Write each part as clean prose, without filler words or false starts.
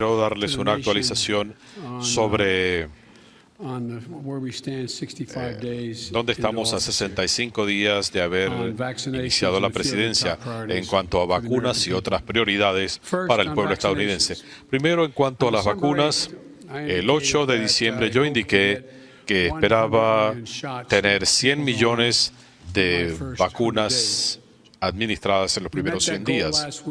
Quiero darles una actualización sobre dónde estamos a 65 días de haber iniciado la presidencia en cuanto a vacunas y otras prioridades para el pueblo estadounidense. Primero, en cuanto a las vacunas, el 8 de diciembre yo indiqué que esperaba tener 100 millones de vacunas administradas en los primeros 100 días.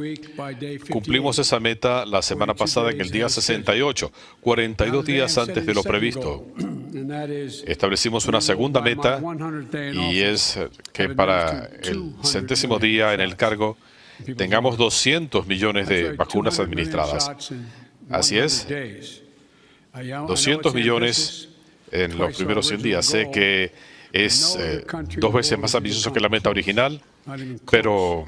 Cumplimos esa meta la semana pasada en el día 68, 42 días antes de lo previsto. Establecimos una segunda meta y es que para el 100º día en el cargo tengamos 200 millones de vacunas administradas. Así es, 200 millones en los primeros 100 días. Sé que es 2 veces más ambicioso que la meta original, pero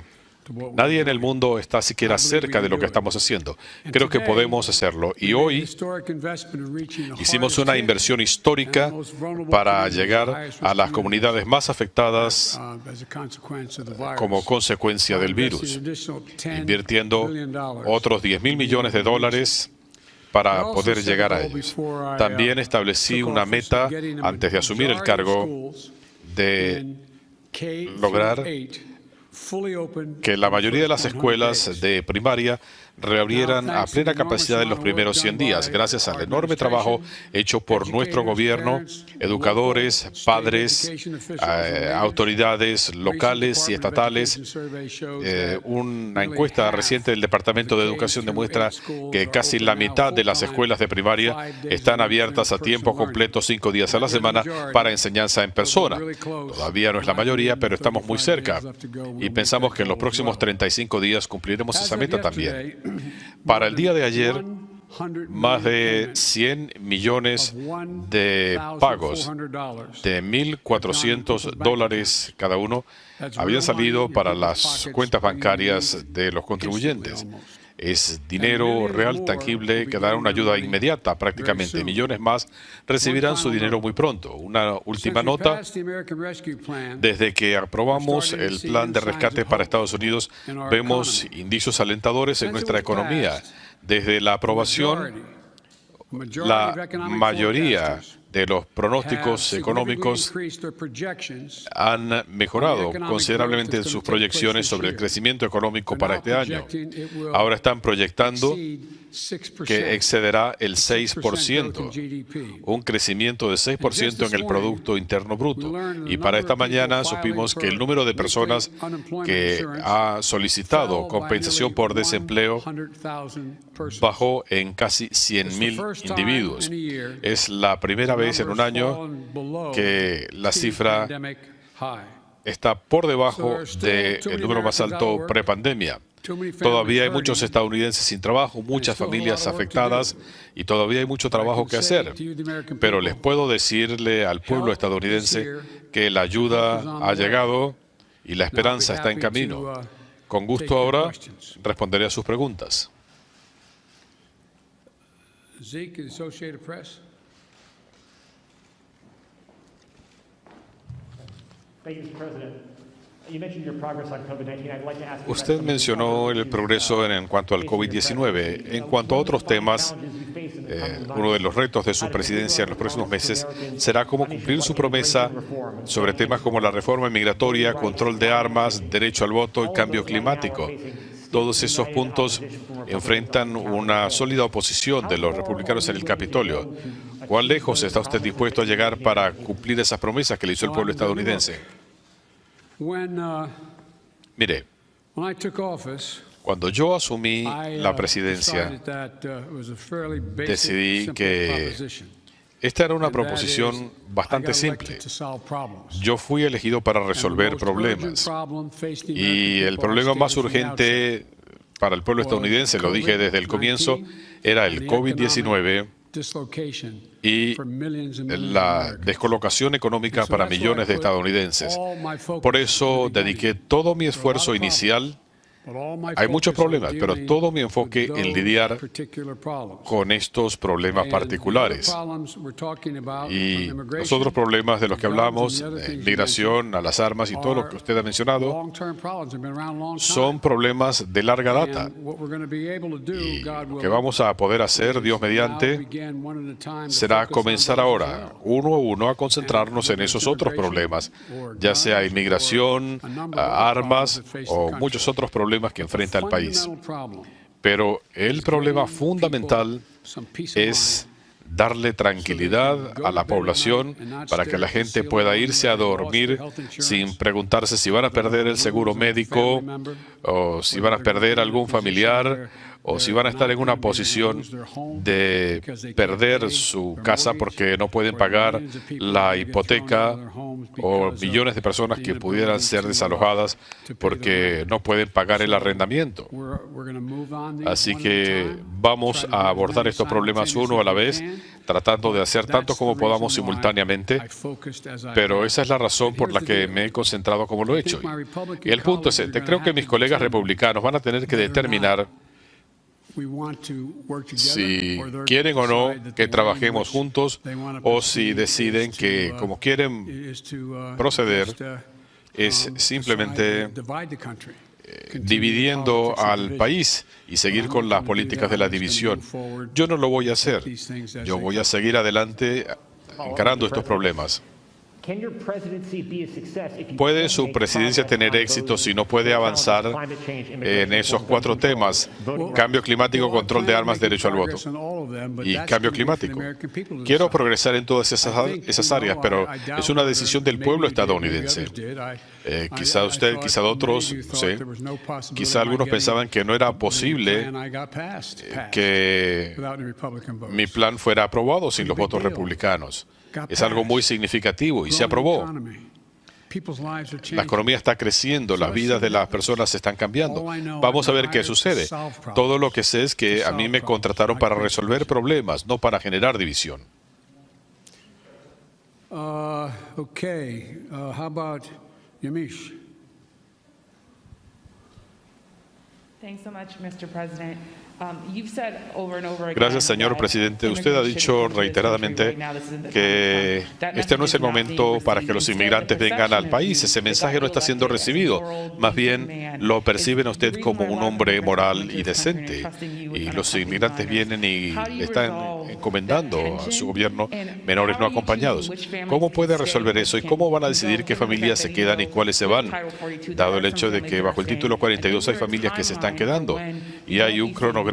nadie en el mundo está siquiera cerca de lo que estamos haciendo. Creo que podemos hacerlo. Y hoy hicimos una inversión histórica para llegar a las comunidades más afectadas como consecuencia del virus, invirtiendo otros $10,000 millones para poder llegar a ellos. También establecí una meta antes de asumir el cargo de lograr que la mayoría de las escuelas de primaria reabrieran a plena capacidad en los primeros 100 días, gracias al enorme trabajo hecho por nuestro gobierno, educadores, padres, autoridades locales y estatales. Una encuesta reciente del Departamento de Educación demuestra que casi la mitad de las escuelas de primaria están abiertas a tiempo completo 5 días a la semana para enseñanza en persona. Todavía no es la mayoría, pero estamos muy cerca y pensamos que en los próximos 35 días cumpliremos esa meta también. Para el día de ayer, más de 100 millones de pagos de $1,400 cada uno habían salido para las cuentas bancarias de los contribuyentes. Es dinero real, tangible, que dará una ayuda inmediata prácticamente. Millones más recibirán su dinero muy pronto. Una última nota. Desde que aprobamos el plan de rescate para Estados Unidos, vemos indicios alentadores en nuestra economía. Desde la aprobación, la mayoría de los pronósticos económicos han mejorado considerablemente en sus proyecciones sobre el crecimiento económico para este año. Ahora están proyectando que excederá el 6%, un crecimiento de 6% en el Producto Interno Bruto. Y para esta mañana supimos que el número de personas que ha solicitado compensación por desempleo bajó en casi 100,000 individuos. Es la primera vez en un año que la cifra está por debajo del número más alto prepandemia. Todavía hay muchos estadounidenses sin trabajo, muchas familias afectadas y todavía hay mucho trabajo que hacer. Pero les puedo decirle al pueblo estadounidense que la ayuda ha llegado y la esperanza está en camino. Con gusto ahora responderé a sus preguntas. Zeke, Associated Press. Usted mencionó el progreso en cuanto al COVID-19. En cuanto a otros temas, uno de los retos de su presidencia en los próximos meses será cómo cumplir su promesa sobre temas como la reforma migratoria, control de armas, derecho al voto y cambio climático. Todos esos puntos enfrentan una sólida oposición de los republicanos en el Capitolio. ¿Cuán lejos está usted dispuesto a llegar para cumplir esas promesas que le hizo el pueblo estadounidense? Mire, cuando yo asumí la presidencia, decidí que esta era una proposición bastante simple. Yo fui elegido para resolver problemas. Y el problema más urgente para el pueblo estadounidense, lo dije desde el comienzo, era el COVID-19 y la descolocación económica para millones de estadounidenses. Por eso dediqué todo mi esfuerzo inicial Hay muchos problemas, pero todo mi enfoque en lidiar con estos problemas particulares. Y los otros problemas de los que hablamos, migración, a las armas y todo lo que usted ha mencionado, son problemas de larga data. Y lo que vamos a poder hacer, Dios mediante, será comenzar ahora, uno a uno, a concentrarnos en esos otros problemas, ya sea inmigración, armas o muchos otros problemas que enfrenta el país. Pero el problema fundamental es darle tranquilidad a la población para que la gente pueda irse a dormir sin preguntarse si van a perder el seguro médico o si van a perder algún familiar o si van a estar en una posición de perder su casa porque no pueden pagar la hipoteca, o millones de personas que pudieran ser desalojadas porque no pueden pagar el arrendamiento. Así que vamos a abordar estos problemas uno a la vez, tratando de hacer tanto como podamos simultáneamente, pero esa es la razón por la que me he concentrado como lo he hecho. Y el punto es este: creo que mis colegas republicanos van a tener que determinar si quieren o no que trabajemos juntos, o si deciden que, como quieren proceder, es simplemente dividiendo al país y seguir con las políticas de la división. Yo no lo voy a hacer. Yo voy a seguir adelante encarando estos problemas. ¿Puede su presidencia tener éxito si no puede avanzar en esos cuatro temas? Cambio climático, control de armas, derecho al voto y cambio climático. Quiero progresar en todas esas áreas, pero es una decisión del pueblo estadounidense. Quizá usted, quizá otros, no sé, quizá algunos pensaban que no era posible que mi plan fuera aprobado sin los votos republicanos. Es algo muy significativo y se aprobó. La economía está creciendo, las vidas de las personas se están cambiando. Vamos a ver qué sucede. Todo lo que sé es que a mí me contrataron para resolver problemas, no para generar división. How about Yamiche? Thanks so much, Mr. President. Gracias, señor presidente. Usted ha dicho reiteradamente que este no es el momento para que los inmigrantes vengan al país. Ese mensaje no está siendo recibido. Más bien, lo perciben a usted como un hombre moral y decente. Y los inmigrantes vienen y le están encomendando a su gobierno menores no acompañados. ¿Cómo puede resolver eso? ¿Y cómo van a decidir qué familias se quedan y cuáles se van? Dado el hecho de que bajo el título 42 hay familias que se están quedando. Y hay un cronograma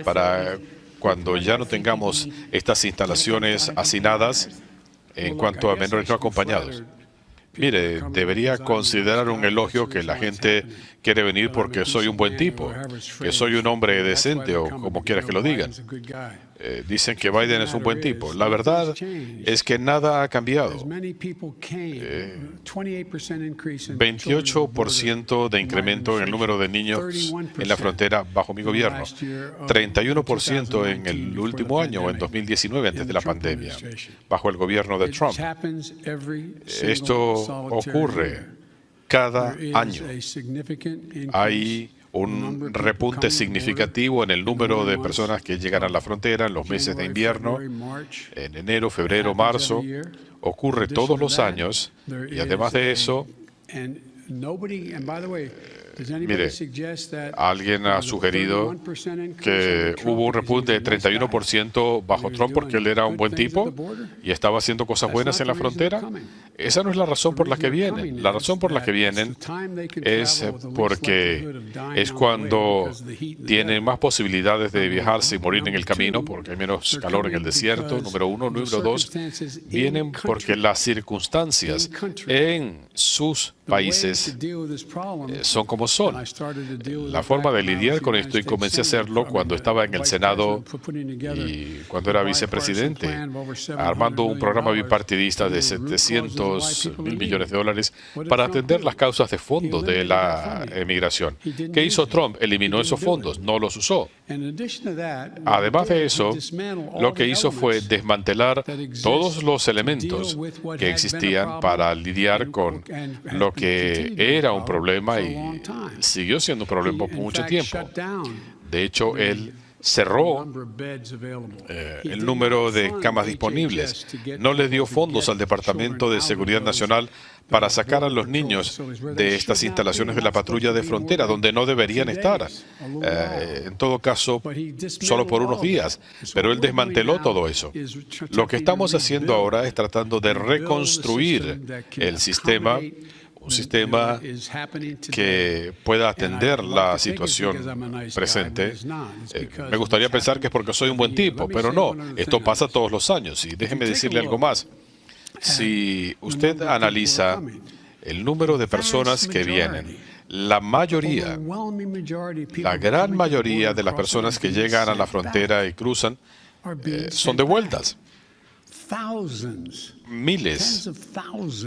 para cuando ya no tengamos estas instalaciones hacinadas en cuanto a menores no acompañados. Mire, debería considerar un elogio que la gente quiere venir porque soy un buen tipo, que soy un hombre decente o como quiera que lo digan. Dicen que Biden es un buen tipo. La verdad es que nada ha cambiado. 28% de incremento en el número de niños en la frontera bajo mi gobierno. 31% en el último año, en 2019, antes de la pandemia, bajo el gobierno de Trump. Esto ocurre cada año. Hay un repunte significativo en el número de personas que llegan a la frontera en los meses de invierno, en enero, febrero, marzo. Ocurre todos los años y además de eso, mire, alguien ha sugerido que hubo un repunte de 31% bajo Trump porque él era un buen tipo y estaba haciendo cosas buenas en la frontera. Esa no es la razón por la que vienen. La razón por la que vienen es porque es cuando tienen más posibilidades de viajar sin morir en el camino, porque hay menos calor en el desierto, número uno. Número dos, vienen porque las circunstancias en sus países son como son. La forma de lidiar con esto, y comencé a hacerlo cuando estaba en el Senado y cuando era vicepresidente, armando un programa bipartidista de $700 mil millones para atender las causas de fondo de la emigración. ¿Qué hizo Trump? Eliminó esos fondos, no los usó. Además de eso, lo que hizo fue desmantelar todos los elementos que existían para lidiar con lo que era un problema y siguió siendo un problema por mucho tiempo. De hecho, él cerró el número de camas disponibles. No le dio fondos al Departamento de Seguridad Nacional para sacar a los niños de estas instalaciones de la patrulla de frontera, donde no deberían estar. En todo caso, solo por unos días. Pero él desmanteló todo eso. Lo que estamos haciendo ahora es tratando de reconstruir el sistema, un sistema que pueda atender la situación presente. Me gustaría pensar que es porque soy un buen tipo, pero no, esto pasa todos los años. Y déjeme decirle algo más. Si usted analiza el número de personas que vienen, la gran mayoría de las personas que llegan a la frontera y cruzan son devueltas. Miles,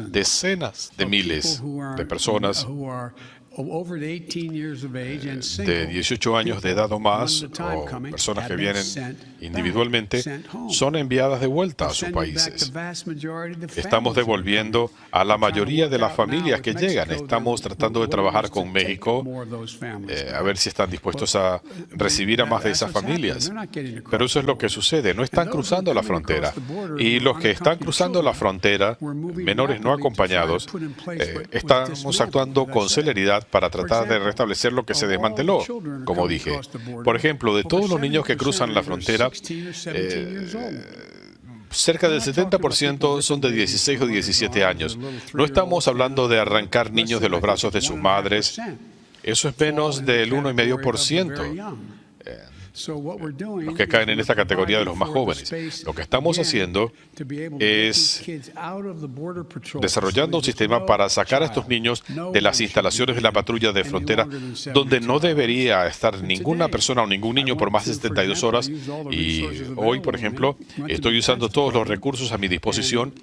decenas de miles de personas de 18 años de edad o más, o personas que vienen individualmente, son enviadas de vuelta a sus países. Estamos devolviendo a la mayoría de las familias que llegan. Estamos tratando de trabajar con México a ver si están dispuestos a recibir a más de esas familias. Pero eso es lo que sucede. No están cruzando la frontera. Y los que están cruzando la frontera, menores no acompañados, estamos actuando con celeridad para tratar de restablecer lo que se desmanteló, como dije. Por ejemplo, de todos los niños que cruzan la frontera, cerca del 70% son de 16 o 17 años. No estamos hablando de arrancar niños de los brazos de sus madres. Eso es menos del 1,5%. Los que caen en esta categoría de los más jóvenes. Lo que estamos haciendo es desarrollando un sistema para sacar a estos niños de las instalaciones de la patrulla de frontera, donde no debería estar ninguna persona o ningún niño por más de 72 horas. Y hoy, por ejemplo, estoy usando todos los recursos a mi disposición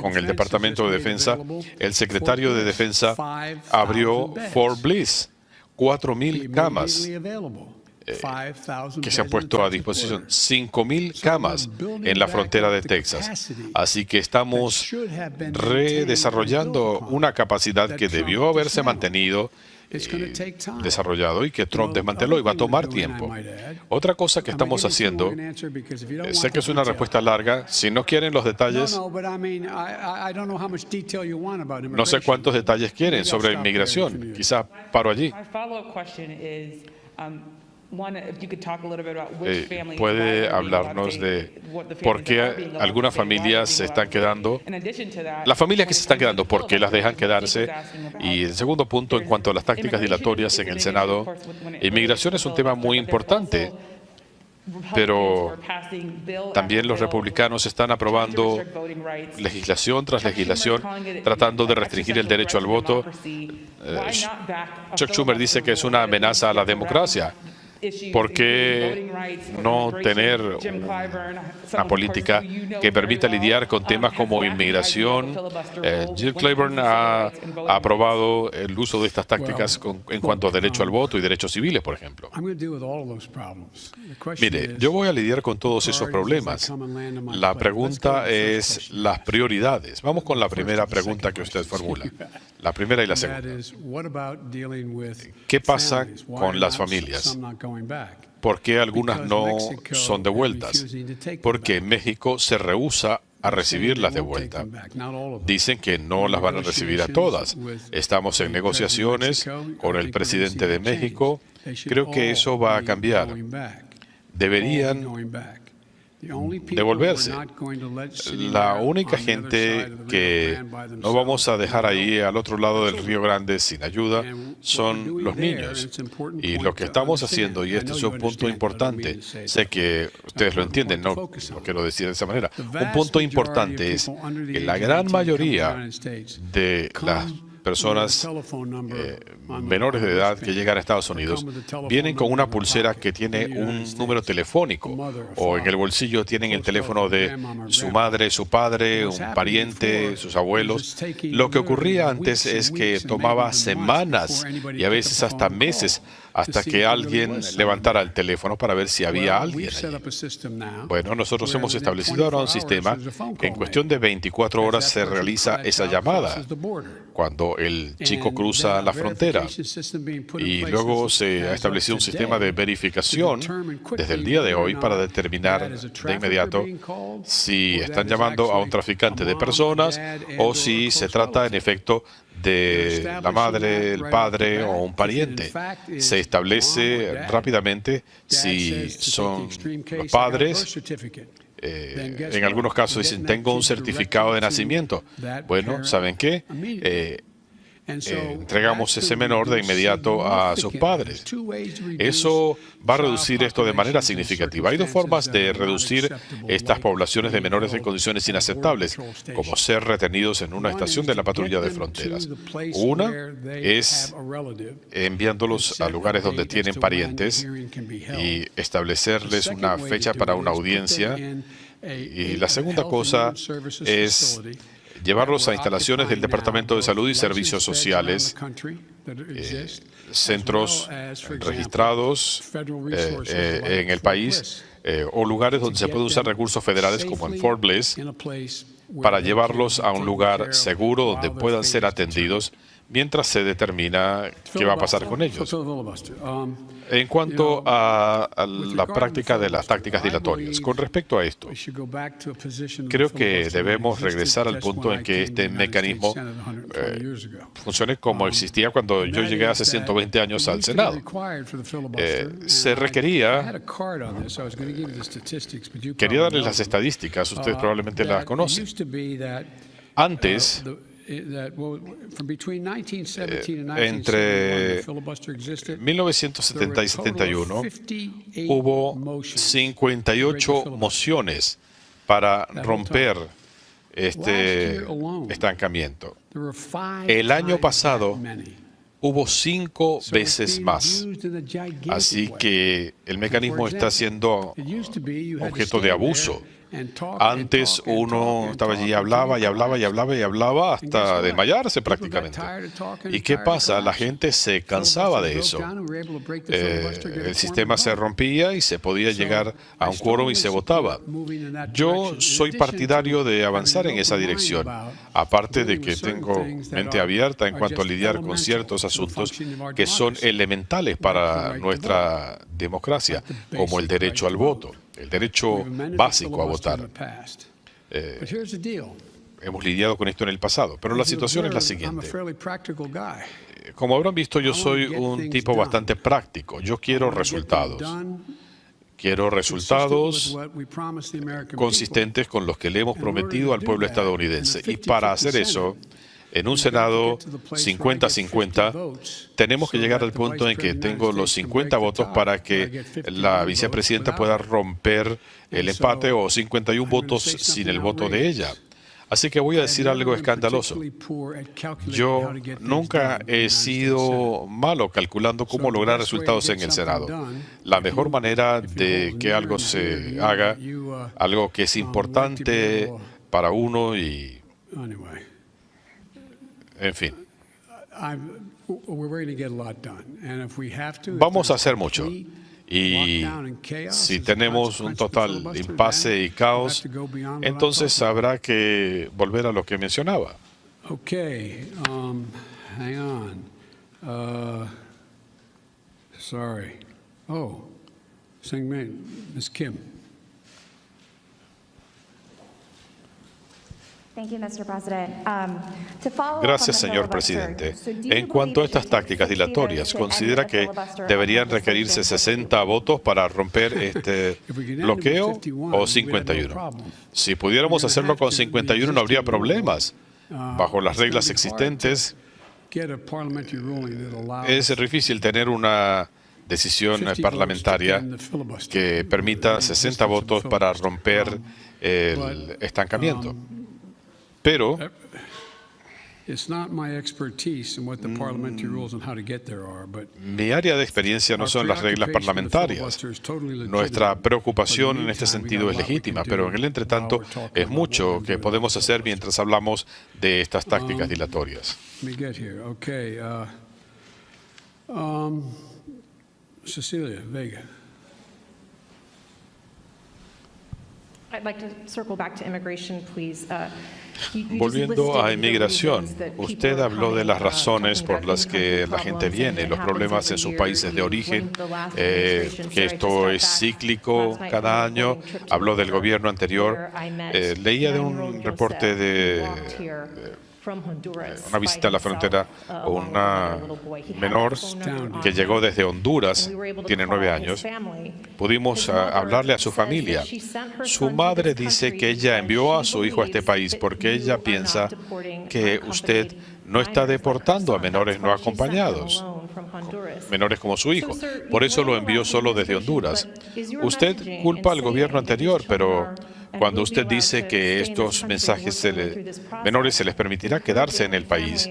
con el Departamento de Defensa. El secretario de Defensa abrió Fort Bliss, 4,000 camas que se han puesto a disposición, 5,000 camas en la frontera de Texas. Así que estamos redesarrollando una capacidad que debió haberse mantenido, desarrollado y que Trump desmanteló, y va a tomar tiempo. Otra cosa que estamos haciendo, sé que es una respuesta larga, si no quieren los detalles, no sé cuántos detalles quieren sobre inmigración, quizá paro allí. ¿Puede hablarnos de por qué algunas familias se están quedando? Las familias que se están quedando, ¿por qué las dejan quedarse? Y el segundo punto, en cuanto a las tácticas dilatorias en el Senado, inmigración es un tema muy importante, pero también los republicanos están aprobando legislación tras legislación, tratando de restringir el derecho al voto. Chuck Schumer dice que es una amenaza a la democracia. ¿Por qué no tener una política que permita lidiar con temas como inmigración? Jill Clyburn ha aprobado el uso de estas tácticas en cuanto a derecho al voto y derechos civiles, por ejemplo. Mire, yo voy a lidiar con todos esos problemas. La pregunta es las prioridades. Vamos con la primera pregunta que usted formula. La primera y la segunda. ¿Qué pasa con las familias? ¿Por qué algunas no son devueltas? Porque México se rehúsa a recibirlas de vuelta. Dicen que no las van a recibir a todas. Estamos en negociaciones con el presidente de México. Creo que eso va a cambiar. Deberían devolverse. La única gente que no vamos a dejar ahí al otro lado del Río Grande sin ayuda son los niños. Y lo que estamos haciendo, y este es un punto importante, sé que ustedes lo entienden, no quiero decir de esa manera, un punto importante es que la gran mayoría de las personas menores de edad que llegan a Estados Unidos vienen con una pulsera que tiene un número telefónico, o en el bolsillo tienen el teléfono de su madre, su padre, un pariente, sus abuelos. Lo que ocurría antes es que tomaba semanas y a veces hasta meses hasta que alguien levantara el teléfono para ver si había alguien allí. Bueno, nosotros hemos establecido ahora un sistema que en cuestión de 24 horas se realiza esa llamada cuando el chico cruza la frontera. Y luego se ha establecido un sistema de verificación desde el día de hoy para determinar de inmediato si están llamando a un traficante de personas o si se trata en efecto de la madre, el padre o un pariente. Se establece rápidamente si son los padres. En algunos casos dicen, tengo un certificado de nacimiento. Bueno, ¿saben qué? Entregamos ese menor de inmediato a sus padres. Eso va a reducir esto de manera significativa. Hay dos formas de reducir estas poblaciones de menores en condiciones inaceptables, como ser retenidos en una estación de la patrulla de fronteras. Una es enviándolos a lugares donde tienen parientes y establecerles una fecha para una audiencia. Y la segunda cosa es llevarlos a instalaciones del Departamento de Salud y Servicios Sociales, centros registrados en el país o lugares donde se pueden usar recursos federales como en Fort Bliss para llevarlos a un lugar seguro donde puedan ser atendidos mientras se determina qué va a pasar con ellos. En cuanto a la práctica de las tácticas dilatorias, con respecto a esto, creo que debemos regresar al punto en que este mecanismo funcione como existía cuando yo llegué hace 120 años al Senado. Se requería, quería darles las estadísticas, ustedes probablemente las conocen. Antes, entre 1970 y 71 hubo 58 mociones para romper este estancamiento. El año pasado hubo 5 veces más. Así que el mecanismo está siendo objeto de abuso. Antes uno estaba allí y hablaba y hablaba y hablaba y hablaba hasta desmayarse prácticamente. ¿Y qué pasa? La gente se cansaba de eso. El sistema se rompía y se podía llegar a un quórum y se votaba. Yo soy partidario de avanzar en esa dirección, aparte de que tengo mente abierta en cuanto a lidiar con ciertos asuntos que son elementales para nuestra democracia, como el derecho al voto. El derecho básico a votar. Hemos lidiado con esto en el pasado, pero la situación es la siguiente. Como habrán visto, yo soy un tipo bastante práctico. Yo quiero resultados. Quiero resultados consistentes con los que le hemos prometido al pueblo estadounidense. Y para hacer eso, en un Senado 50-50, tenemos que llegar al punto en que tengo los 50 votos para que la vicepresidenta pueda romper el empate o 51 votos sin el voto de ella. Así que voy a decir algo escandaloso. Yo nunca he sido malo calculando cómo lograr resultados en el Senado. La mejor manera de que algo se haga, algo que es importante para uno y... En fin. Vamos a hacer mucho. Y si tenemos un total impasse y caos, entonces habrá que volver a lo que mencionaba. Hang on. Sorry. Ms. Kim. Gracias, señor presidente. En cuanto a estas tácticas dilatorias, ¿considera que deberían requerirse 60 votos para romper este bloqueo o 51? Si pudiéramos hacerlo con 51 no habría problemas. Bajo las reglas existentes, es difícil tener una decisión parlamentaria que permita 60 votos para romper el estancamiento. Pero mi área de experiencia no son las reglas parlamentarias. Nuestra preocupación en este sentido es legítima, pero en el entretanto es mucho que podemos hacer mientras hablamos de estas tácticas dilatorias. Cecilia Vega. I'd like to circle back to immigration, please. Volviendo a inmigración, usted habló de las razones por las que la gente viene, los problemas en sus países de origen, que esto es cíclico cada año. Habló del gobierno anterior. Leía de un reporte de una visita a la frontera a una menor que llegó desde Honduras, tiene 9 años. Pudimos hablarle a su familia. Su madre dice que ella envió a su hijo a este país porque ella piensa que usted no está deportando a menores no acompañados, menores como su hijo. Por eso lo envió solo desde Honduras. Usted culpa al gobierno anterior, pero cuando usted dice que estos menores se les permitirá quedarse en el país,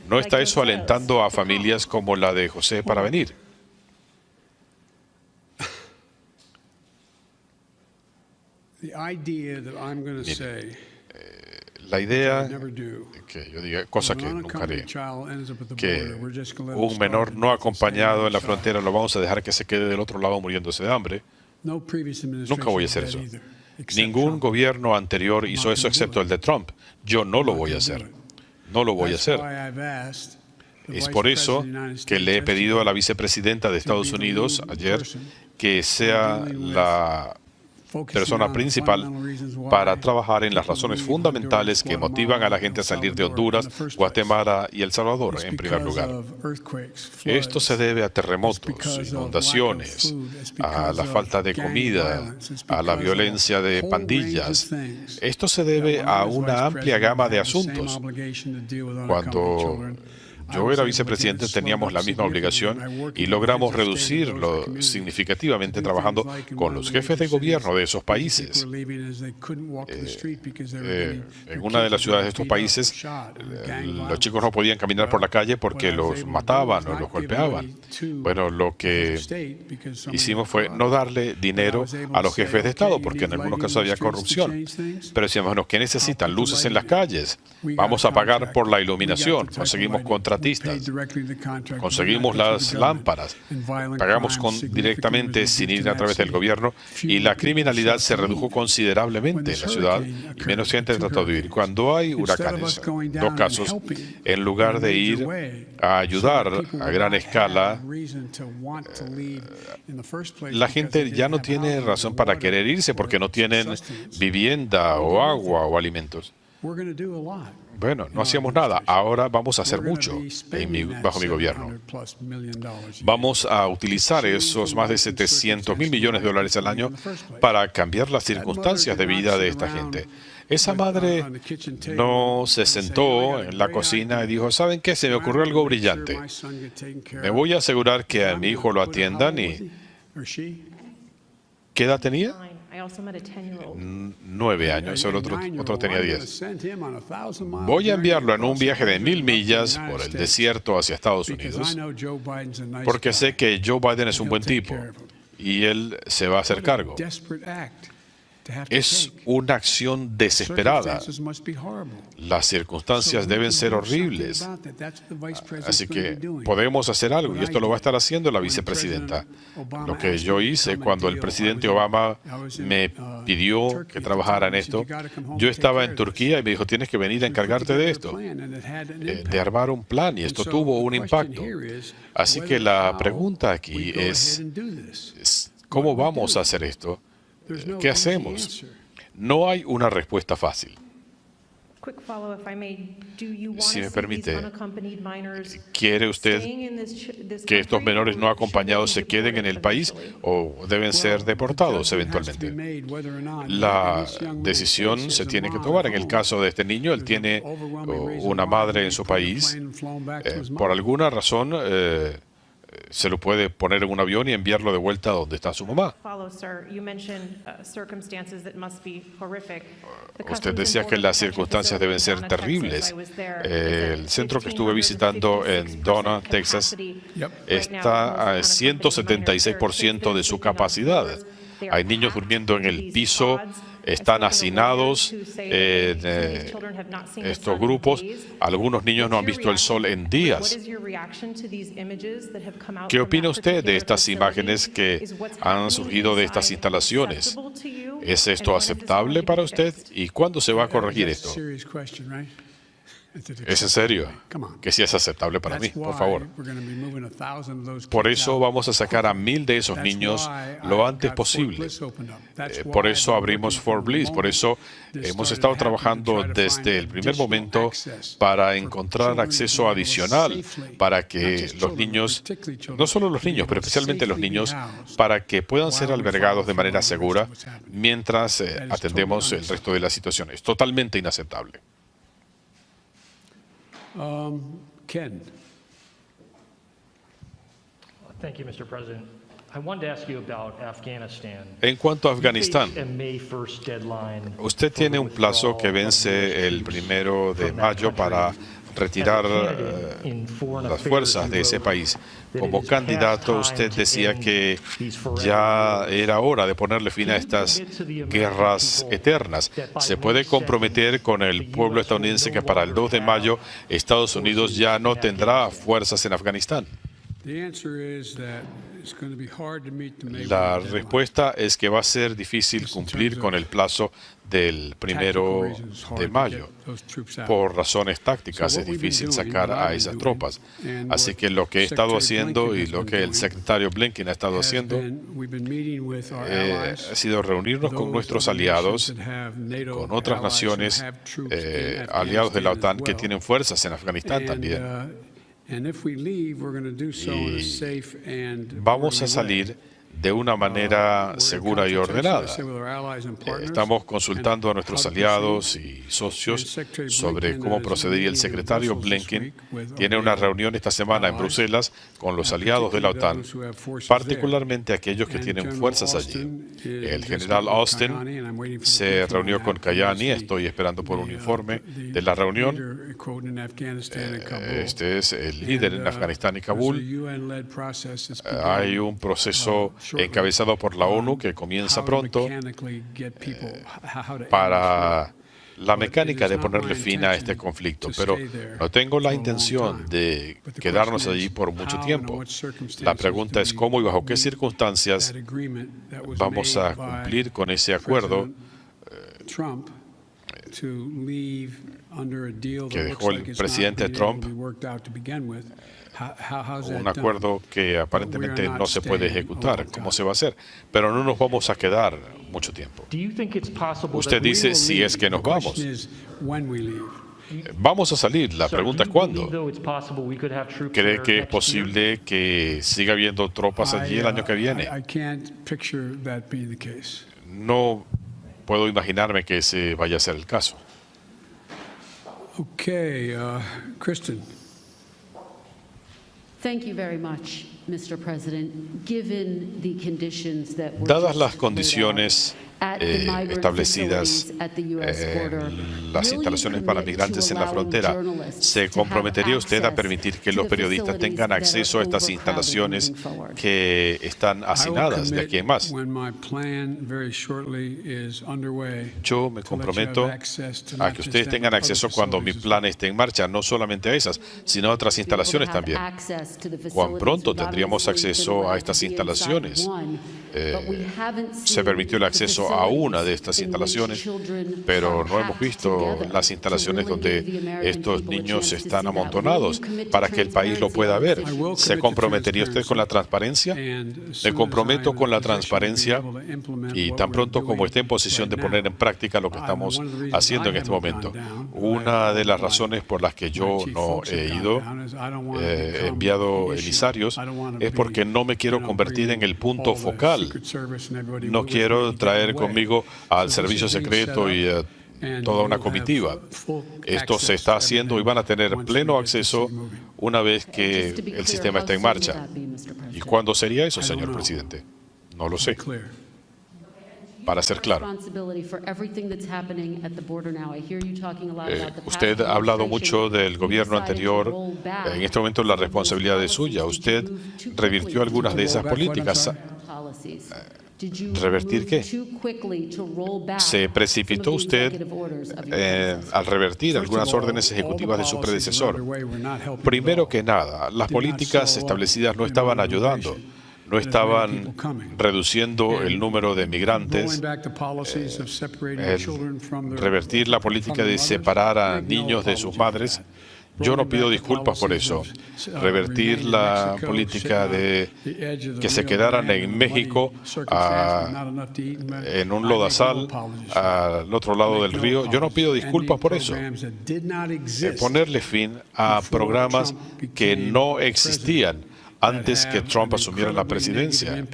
¿no está eso alentando a familias como la de José para venir? La idea que yo diga, cosa que nunca haré, que un menor no acompañado en la frontera lo vamos a dejar que se quede del otro lado muriéndose de hambre, nunca voy a hacer eso. Ningún gobierno anterior hizo eso excepto el de Trump. Yo no lo voy a hacer. No lo voy a hacer. Es por eso que le he pedido a la vicepresidenta de Estados Unidos ayer que sea la persona principal para trabajar en las razones fundamentales que motivan a la gente a salir de Honduras, Guatemala y El Salvador, en primer lugar. Esto se debe a terremotos, inundaciones, a la falta de comida, a la violencia de pandillas. Esto se debe a una amplia gama de asuntos. Cuando yo era vicepresidente, teníamos la misma obligación y logramos reducirlo significativamente trabajando con los jefes de gobierno de esos países. En una de las ciudades de estos países, los chicos no podían caminar por la calle porque los mataban o los golpeaban. Bueno, lo que hicimos fue no darle dinero a los jefes de Estado, porque en algunos casos había corrupción. Pero decíamos, bueno, ¿qué necesitan? Luces en las calles. Vamos a pagar por la iluminación. Conseguimos contratistas. Conseguimos las lámparas. Pagamos directamente sin ir a través del gobierno y la criminalidad se redujo considerablemente en la ciudad y menos gente trató de huir. Cuando hay huracanes, 2 casos, en lugar de ir a ayudar a gran escala, la gente ya no tiene razón para querer irse porque no tienen vivienda o agua o alimentos. Bueno, no hacíamos nada. Ahora vamos a hacer mucho bajo mi gobierno. Vamos a utilizar esos más de $700 mil millones al año para cambiar las circunstancias de vida de esta gente. Esa madre no se sentó en la cocina y dijo, ¿saben qué? Se me ocurrió algo brillante. Me voy a asegurar que a mi hijo lo atiendan y... ¿Qué edad tenía? 9 años, el otro tenía 10. Voy a enviarlo en un viaje de 1000 millas por el desierto hacia Estados Unidos, porque sé que Joe Biden es un buen tipo y él se va a hacer cargo. Es una acción desesperada. Las circunstancias deben ser horribles. Así que podemos hacer algo y esto lo va a estar haciendo la vicepresidenta. Lo que yo hice cuando el presidente Obama me pidió que trabajara en esto, yo estaba en Turquía y me dijo, tienes que venir a encargarte de esto, de armar un plan, y esto tuvo un impacto. Así que la pregunta aquí es, ¿cómo vamos a hacer esto? ¿Qué hacemos? No hay una respuesta fácil. Si me permite, ¿quiere usted que estos menores no acompañados se queden en el país o deben ser deportados eventualmente? La decisión se tiene que tomar. En el caso de este niño, él tiene una madre en su país. Por alguna razón, se lo puede poner en un avión y enviarlo de vuelta a donde está su mamá. Usted decía que las circunstancias deben ser terribles. El centro que estuve visitando en Donna, Texas, está a 176% de su capacidad. Hay niños durmiendo en el piso están hacinados en estos grupos. Algunos niños no han visto el sol en días. ¿Qué opina usted de estas imágenes que han surgido de estas instalaciones? ¿Es esto aceptable para usted? ¿Y cuándo se va a corregir esto? ¿Es en serio? Que sí es aceptable para mí, por favor. Por eso vamos a sacar a 1000 de esos niños lo antes posible. Por eso abrimos Fort Bliss. Por eso hemos estado trabajando desde el primer momento para encontrar acceso adicional para que los niños, no solo los niños, pero especialmente los niños, para que puedan ser albergados de manera segura mientras atendemos el resto de la situación. Es totalmente inaceptable. Ken. Thank you, Mr. President. I wanted to ask you about Afghanistan. En cuanto a Afganistán, You face a May 1st deadline usted tiene un plazo que vence el 1 de mayo para retirar las fuerzas de ese país. Como candidato, usted decía que ya era hora de ponerle fin a estas guerras eternas. ¿Se puede comprometer con el pueblo estadounidense que para el 2 de mayo Estados Unidos ya no tendrá fuerzas en Afganistán? La respuesta es que va a ser difícil cumplir con el plazo del 1 de mayo. Por razones tácticas es difícil sacar a esas tropas. Así que lo que he estado haciendo y lo que el secretario Blinken ha estado haciendo ha sido reunirnos con nuestros aliados, con otras naciones, aliados de la OTAN que tienen fuerzas en Afganistán también. Y vamos a salir de una manera segura y ordenada. Estamos consultando a nuestros aliados y socios sobre cómo proceder y el secretario Blinken tiene una reunión esta semana en Bruselas con los aliados de la OTAN, particularmente aquellos que tienen fuerzas allí. El general Austin se reunió con Kayani, estoy esperando por un informe de la reunión. Este es el líder en Afganistán y Kabul. Hay un proceso encabezado por la ONU que comienza pronto para la mecánica de ponerle fin a este conflicto, pero no tengo la intención de quedarnos allí por mucho tiempo. La pregunta es cómo y bajo qué circunstancias vamos a cumplir con ese acuerdo que dejó el presidente Trump, un acuerdo que aparentemente no se puede ejecutar. ¿Cómo se va a hacer? Pero no nos vamos a quedar mucho tiempo. Usted dice si es que nos vamos. Vamos a salir. La pregunta es cuándo. ¿Cree que es posible que siga habiendo tropas allí el año que viene? No puedo imaginarme que ese vaya a ser el caso. Kristen. Thank you very much, Mr. President. Given the conditions that were Dadas just las laid condiciones out at the migrant establecidas facilities at the US border, en las will you instalaciones para commit migrantes to en la allowing frontera, journalists ¿se to have comprometería usted a access permitir que to los the periodistas facilities tengan that are acceso a estas overcrowded instalaciones moving forward? que están hacinadas de aquí en más? Yo me comprometo a que ustedes tengan acceso cuando mi plan esté en marcha, no solamente a esas, sino a otras instalaciones también. ¿Cuán pronto tendríamos acceso a estas instalaciones? Se permitió el acceso a una de estas instalaciones, pero no hemos visto las instalaciones donde estos niños están amontonados para que el país lo pueda ver. ¿Se comprometería usted con la transparencia? Me comprometo con la transparencia y tan pronto como esté en posición de poner en práctica lo que estamos haciendo en este momento. Una de las razones por las que yo no he ido, he enviado emisarios, es porque no me quiero convertir en el punto focal. No quiero traer conmigo al servicio secreto y toda una comitiva. Esto se está haciendo y van a tener pleno acceso una vez que el sistema esté en marcha. ¿Y cuándo sería eso, señor presidente? No lo sé. Para ser claro, usted ha hablado mucho del gobierno anterior. En este momento la responsabilidad es suya. Usted revirtió algunas de esas políticas. ¿Revertir qué? ¿Se precipitó usted al revertir algunas órdenes ejecutivas de su predecesor? Primero que nada, las políticas establecidas no estaban ayudando, no estaban reduciendo el número de migrantes. Revertir la política de separar a niños de sus madres, yo no pido disculpas por eso. Revertir la política de que se quedaran en México en un lodazal al otro lado del río, yo no pido disculpas por eso. Ponerle fin a programas que no existían antes que Trump asumiera la presidencia.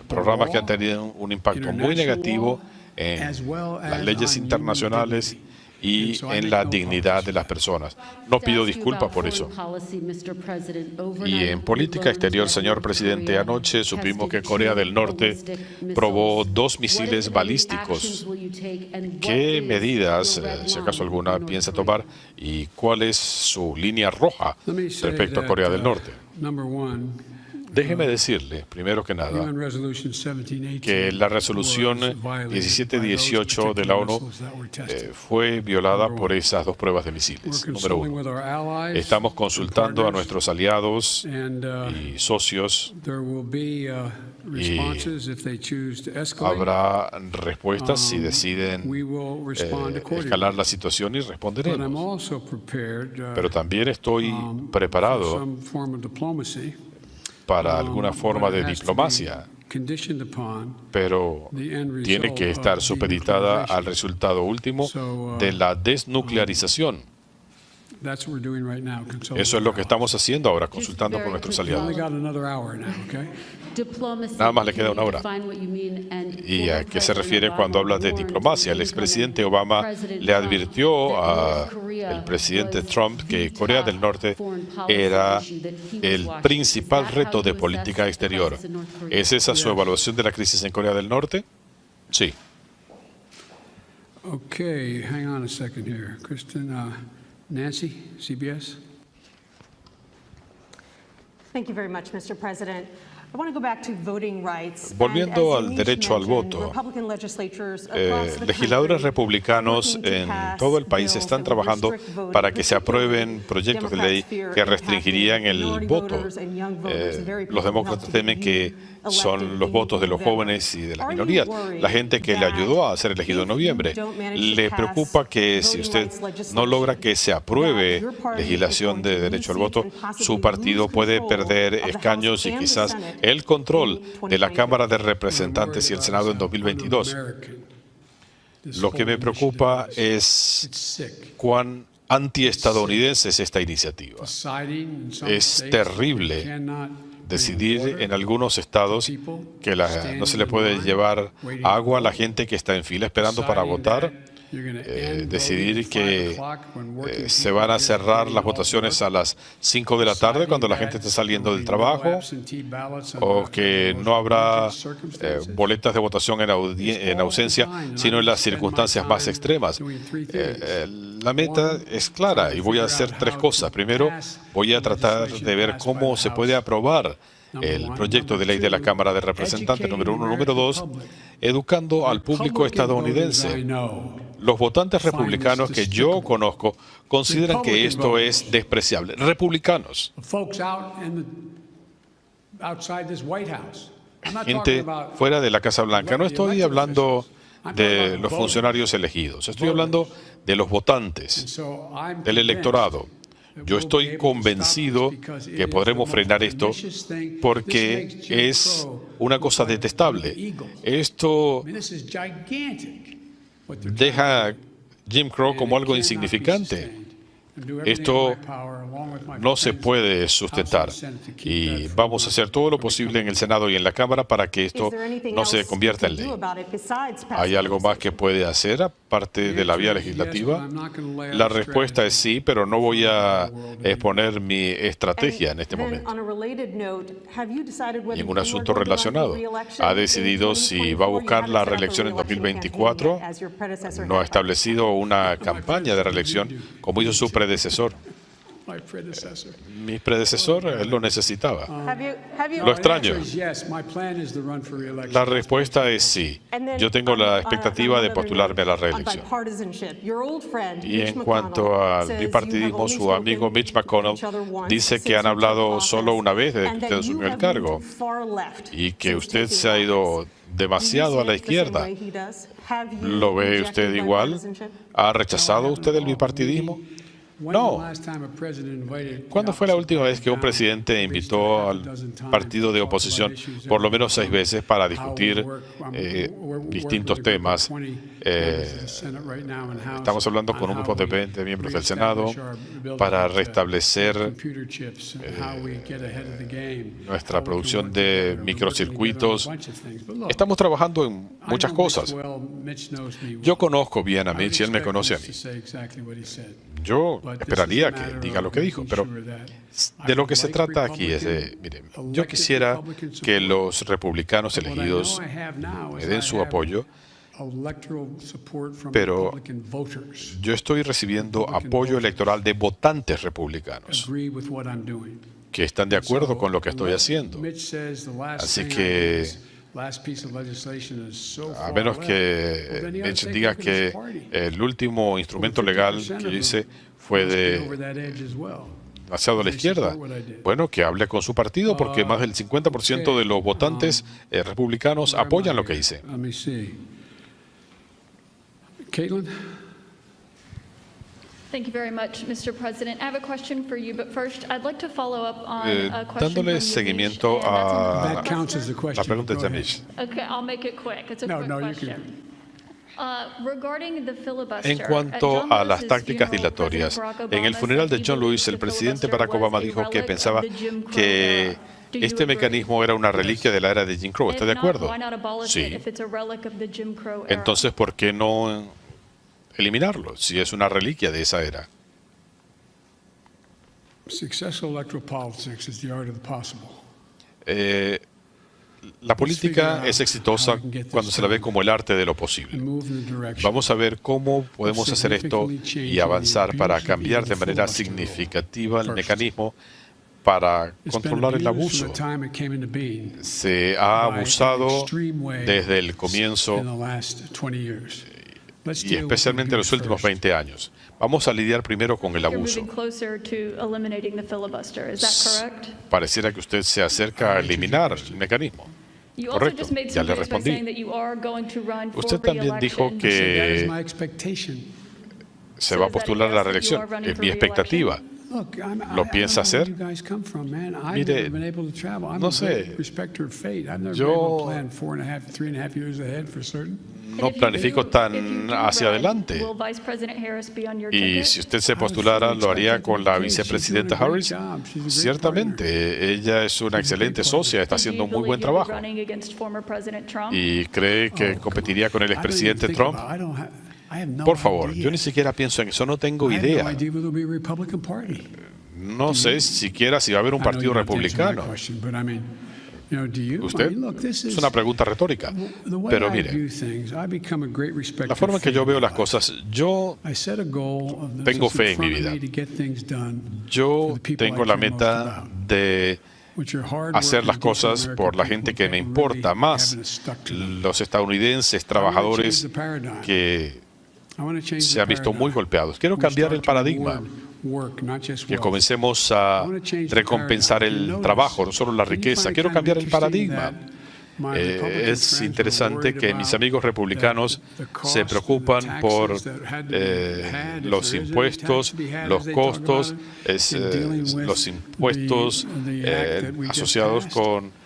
Programas que han tenido un impacto muy negativo en las leyes internacionales y en la dignidad de las personas. No pido disculpas por eso. Y en política exterior, señor presidente, anoche supimos que Corea del Norte probó 2 misiles balísticos. ¿Qué medidas, si acaso alguna, piensa tomar y cuál es su línea roja respecto a Corea del Norte? Déjeme decirle, primero que nada, que la resolución 1718 de la ONU fue violada por esas 2 pruebas de misiles. Número 1, estamos consultando a nuestros aliados y socios y habrá respuestas si deciden escalar la situación y responderemos. Pero también estoy preparado para alguna forma de diplomacia, pero tiene que estar supeditada al resultado último de la desnuclearización. Eso es lo que estamos haciendo ahora, consultando con nuestros aliados. Nada más le queda 1 hora. ¿Y a qué se refiere cuando habla de diplomacia? El expresidente Obama le advirtió al presidente Trump que Corea del Norte era el principal reto de política exterior. ¿Es esa su evaluación de la crisis en Corea del Norte? Sí. Okay, hang on a second here. Kristen, Nancy, CBS. Thank you very much, Mr. President. Volviendo al derecho al voto, legisladores republicanos en todo el país están trabajando para que se aprueben proyectos de ley que restringirían el voto. Los demócratas temen que son los votos de los jóvenes y de las minorías, la gente que le ayudó a ser elegido en noviembre. ¿Le preocupa que si usted no logra que se apruebe legislación de derecho al voto, su partido puede perder escaños y quizás el control de la Cámara de Representantes y el Senado en 2022? Lo que me preocupa es cuán antiestadounidense es esta iniciativa. Es terrible decidir en algunos estados que no se le puede llevar agua a la gente que está en fila esperando para votar. Decidir que se van a cerrar las votaciones a las 5 de la tarde cuando la gente esté saliendo del trabajo, o que no habrá boletas de votación en ausencia, sino en las circunstancias más extremas. La meta es clara y voy a hacer 3 cosas. Primero, voy a tratar de ver cómo se puede aprobar el proyecto de ley de la Cámara de Representantes, número 1. Número 2, educando al público estadounidense. Los votantes republicanos que yo conozco consideran que esto es despreciable. Republicanos. Gente fuera de la Casa Blanca. No estoy hablando de los funcionarios elegidos. Estoy hablando de los votantes, del electorado. Yo estoy convencido que podremos frenar esto porque es una cosa detestable. Esto deja Jim Crow como algo insignificante. Esto no se puede sustentar y vamos a hacer todo lo posible en el Senado y en la Cámara para que esto no se convierta en ley. ¿Hay algo más que puede hacer aparte de la vía legislativa? La respuesta es sí, pero no voy a exponer mi estrategia en este momento. Y en un asunto relacionado, ¿ha decidido si va a buscar la reelección en 2024? ¿No ha establecido una campaña de reelección como hizo su predecesor? My predecessor. Mi predecesor él lo necesitaba. Have you- Lo extraño. Answer is yes. My plan is to run for re-election. La respuesta es sí. And then, Yo tengo la expectativa de another postularme a la note on reelección. bipartisanship. Your old friend, Y Mitch en cuanto McConnell, al says bipartidismo, you have su only amigo spoken Mitch to McConnell each other once dice since que han you took hablado office, solo una vez desde que and usted that you asumió el have cargo moved far left y que since usted taking se ha ido office. demasiado a la izquierda. ¿Lo ve usted igual? ¿Ha rechazado usted el bipartidismo? No. ¿Cuándo fue la última vez que un presidente invitó al partido de oposición por lo menos 6 veces para discutir distintos temas? Estamos hablando con un grupo de 20 miembros del Senado para restablecer nuestra producción de microcircuitos. Estamos trabajando en muchas cosas. Yo conozco bien a Mitch y él me conoce a mí. Yo esperaría que diga lo que dijo, pero de lo que se trata aquí es de, miren, yo quisiera que los republicanos elegidos me den su apoyo, pero yo estoy recibiendo apoyo electoral de votantes republicanos que están de acuerdo con lo que estoy haciendo. Así que, a menos que Mitch diga que el último instrumento legal que yo hice fue demasiado a la izquierda, bueno, que hable con su partido, porque más del 50% de los votantes republicanos apoyan lo que hice. Caitlin? Thank you very much, Mr. President. I have a question for you, but first I'd like to follow up on a question from Dándole Yamiche, seguimiento and that's on the a That counts as a filibuster. la question. pregunta de Go ahead. Yamiche. Okay, I'll make it quick. It's a No, quick no, you question. Regarding the filibuster, En cuanto a las tácticas dilatorias, en el funeral de John Lewis, el presidente Barack Obama dijo que pensaba que este mecanismo era una reliquia de la era de Jim Crow. ¿Está de acuerdo? Sí. Entonces, ¿por qué no eliminarlo si es una reliquia de esa era? Successful electoral politics is the art of the possible. La política es exitosa cuando se la ve como el arte de lo posible. Vamos a ver cómo podemos hacer esto y avanzar para cambiar de manera significativa el mecanismo para controlar el abuso. Se ha abusado desde el comienzo y especialmente en los últimos 20 años. Vamos a lidiar primero con el abuso. Pareciera que usted se acerca a eliminar el mecanismo. Correcto, ya le respondí. Usted también dijo que se va a postular a la reelección. Es mi expectativa. ¿Lo piensa hacer? Mire, no sé. Yo no planifico tan hacia adelante. Y si usted se postulara, ¿lo haría con la vicepresidenta Harris? Ciertamente, ella es una excelente socia, está haciendo un muy buen trabajo. ¿Y cree que competiría con el expresidente Trump? Por favor, yo ni siquiera pienso en eso, no tengo idea. No sé siquiera si va a haber un partido republicano. ¿Usted? Es una pregunta retórica. Pero mire, la forma en que yo veo las cosas, yo tengo fe en mi vida. Yo tengo la meta de hacer las cosas por la gente que me importa más, los estadounidenses, trabajadores que se han visto muy golpeados. Quiero cambiar el paradigma, que comencemos a recompensar el trabajo, no solo la riqueza. Quiero cambiar el paradigma. Es interesante que mis amigos republicanos se preocupan por los impuestos, los costos, los impuestos asociados con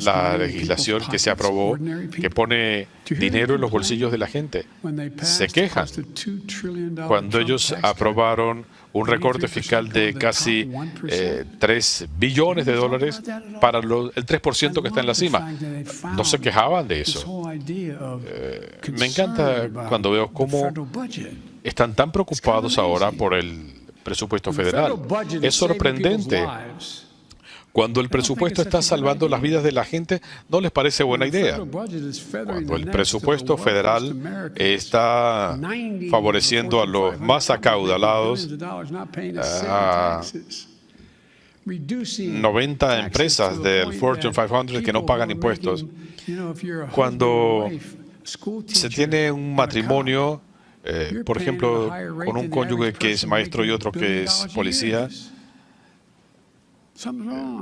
la legislación que se aprobó, que pone dinero en los bolsillos de la gente. Se quejan cuando ellos aprobaron un recorte fiscal de casi 3 billones de dólares para el 3% que está en la cima. No se quejaban de eso. Me encanta cuando veo cómo están tan preocupados ahora por el presupuesto federal. Es sorprendente Cuando el presupuesto está salvando las vidas de la gente, no les parece buena idea. Cuando el presupuesto federal está favoreciendo a los más acaudalados, a 90 empresas del Fortune 500 que no pagan impuestos. Cuando se tiene un matrimonio, por ejemplo, con un cónyuge que es maestro y otro que es policía,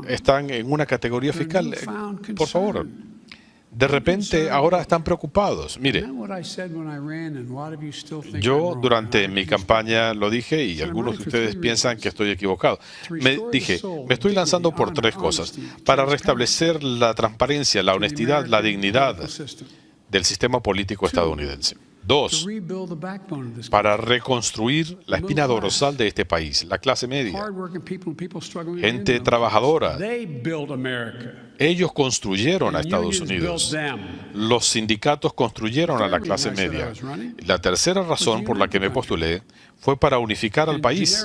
están en una categoría fiscal. Por favor, de repente ahora están preocupados. Mire, yo durante mi campaña lo dije y algunos de ustedes piensan que estoy equivocado. Me dije, me estoy lanzando por tres cosas: para restablecer la transparencia, la honestidad, la dignidad del sistema político estadounidense. Dos, para reconstruir la espina dorsal de este país, la clase media, gente trabajadora. Ellos construyeron a Estados Unidos. Los sindicatos construyeron a la clase media. La tercera razón por la que me postulé fue para unificar al país.